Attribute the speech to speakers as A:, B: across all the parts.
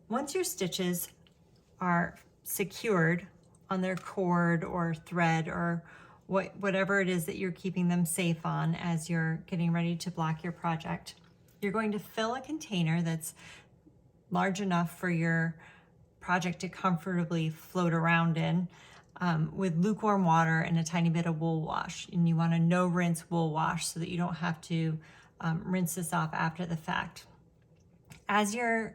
A: Once your stitches are secured on their cord or thread or whatever it is that you're keeping them safe on as you're getting ready to block your project, you're going to fill a container that's large enough for your project to comfortably float around in with lukewarm water and a tiny bit of wool wash. And you want a no rinse wool wash so that you don't have to rinse this off after the fact. As you're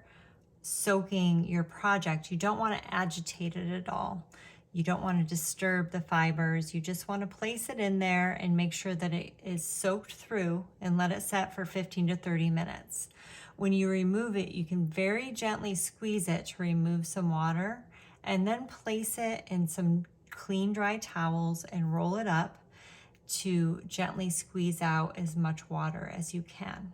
A: soaking your project, you don't want to agitate it at all. You don't want to disturb the fibers. You just want to place it in there and make sure that it is soaked through and let it set for 15 to 30 minutes. When you remove it, you can very gently squeeze it to remove some water and then place it in some clean, dry towels and roll it up to gently squeeze out as much water as you can.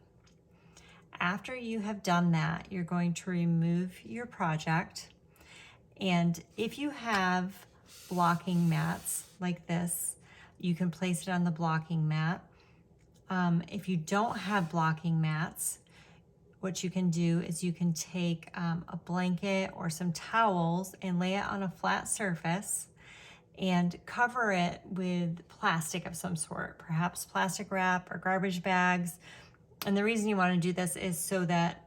A: After you have done that, you're going to remove your project. And if you have blocking mats like this, you can place it on the blocking mat. If you don't have blocking mats, what you can do is you can take a blanket or some towels and lay it on a flat surface and cover it with plastic of some sort, perhaps plastic wrap or garbage bags. And the reason you want to do this is so that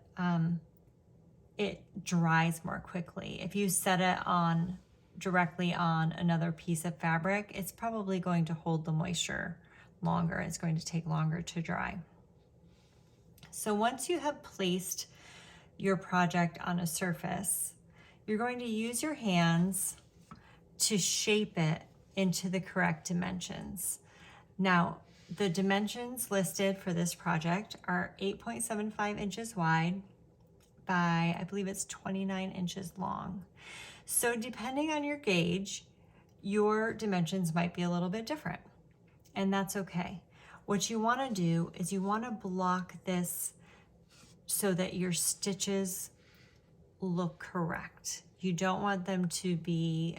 A: it dries more quickly. If you set it on directly on another piece of fabric, it's probably going to hold the moisture longer. It's going to take longer to dry. So once you have placed your project on a surface, you're going to use your hands to shape it into the correct dimensions. Now, the dimensions listed for this project are 8.75 inches wide by, I believe it's 29 inches long. So depending on your gauge, your dimensions might be a little bit different, and that's okay. What you want to do is you want to block this so that your stitches look correct. You don't want them to be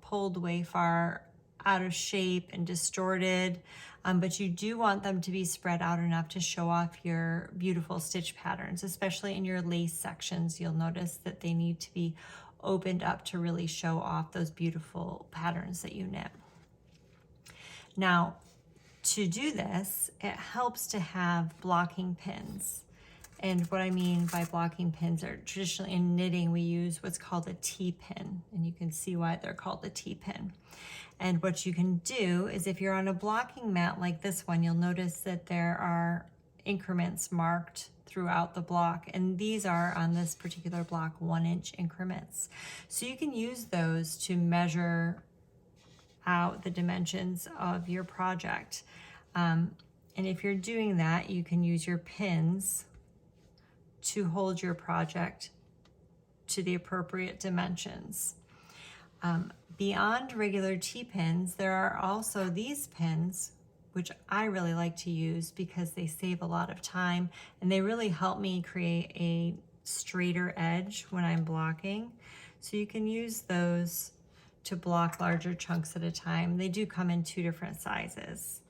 A: pulled way far out of shape and distorted, but you do want them to be spread out enough to show off your beautiful stitch patterns, especially in your lace sections. You'll notice that they need to be opened up to really show off those beautiful patterns that you knit. Now, to do this, it helps to have blocking pins. And what I mean by blocking pins are traditionally in knitting, we use what's called a T-pin, and you can see why they're called the T-pin. And what you can do is if you're on a blocking mat like this one, you'll notice that there are increments marked throughout the block, and these are on this particular block 1-inch increments. So you can use those to measure out the dimensions of your project. And if you're doing that, you can use your pins to hold your project to the appropriate dimensions. Beyond regular T-pins, there are also these pins, which I really like to use because they save a lot of time and they really help me create a straighter edge when I'm blocking. So you can use those to block larger chunks at a time. They do come in 2 different sizes.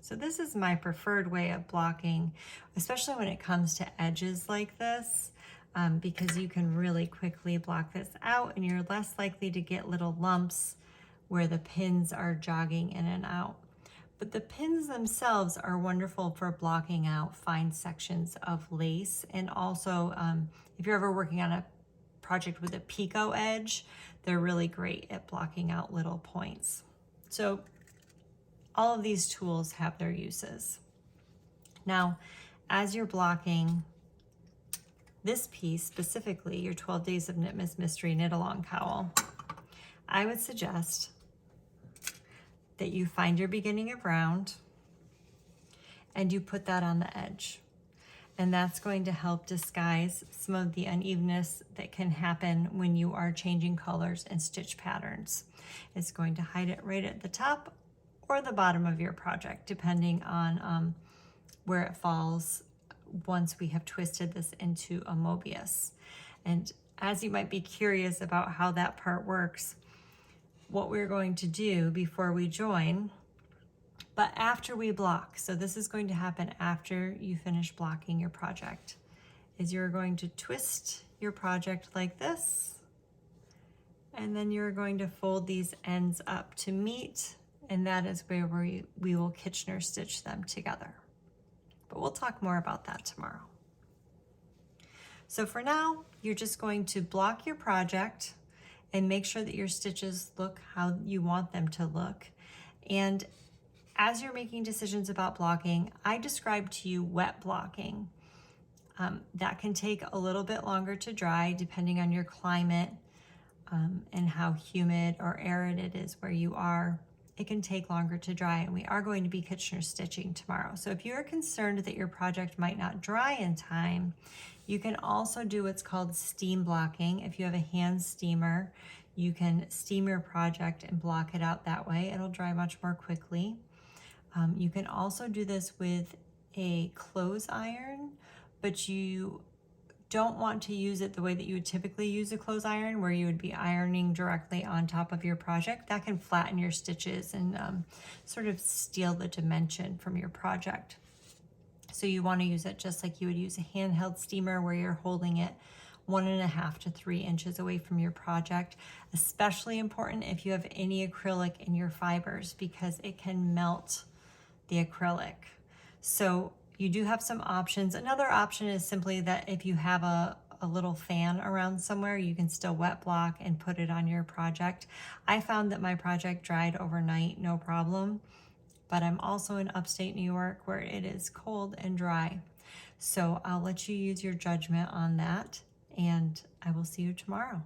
A: So this is my preferred way of blocking, especially when it comes to edges like this, because you can really quickly block this out and you're less likely to get little lumps where the pins are jogging in and out. But the pins themselves are wonderful for blocking out fine sections of lace. And also, if you're ever working on a project with a picot edge, they're really great at blocking out little points. So all of these tools have their uses. Now, as you're blocking this piece, specifically your 12 Days of Knitmas Mystery Knit Along Cowl, I would suggest that you find your beginning of round and you put that on the edge. And that's going to help disguise some of the unevenness that can happen when you are changing colors and stitch patterns. It's going to hide it right at the top or the bottom of your project, depending on where it falls once we have twisted this into a Mobius. And as you might be curious about how that part works, what we're going to do before we join, but after we block, so this is going to happen after you finish blocking your project, is you're going to twist your project like this, and then you're going to fold these ends up to meet, and that is where we will Kitchener stitch them together. But we'll talk more about that tomorrow. So for now, you're just going to block your project and make sure that your stitches look how you want them to look. And as you're making decisions about blocking, I described to you wet blocking. That can take a little bit longer to dry depending on your climate and how humid or arid it is where you are. It can take longer to dry, and we are going to be Kitchener stitching tomorrow. So if you're concerned that your project might not dry in time, you can also do what's called steam blocking. If you have a hand steamer, you can steam your project and block it out that way. It'll dry much more quickly. You can also do this with a clothes iron, but you don't want to use it the way that you would typically use a clothes iron, where you would be ironing directly on top of your project. That can flatten your stitches and sort of steal the dimension from your project. So you want to use it just like you would use a handheld steamer, where you're holding it 1.5 to 3 inches away from your project. Especially important if you have any acrylic in your fibers, because it can melt the acrylic. So you do have some options. Another option is simply that if you have a little fan around somewhere, you can still wet block and put it on your project. I found that my project dried overnight, no problem, but I'm also in upstate New York where it is cold and dry. So I'll let you use your judgment on that, and I will see you tomorrow.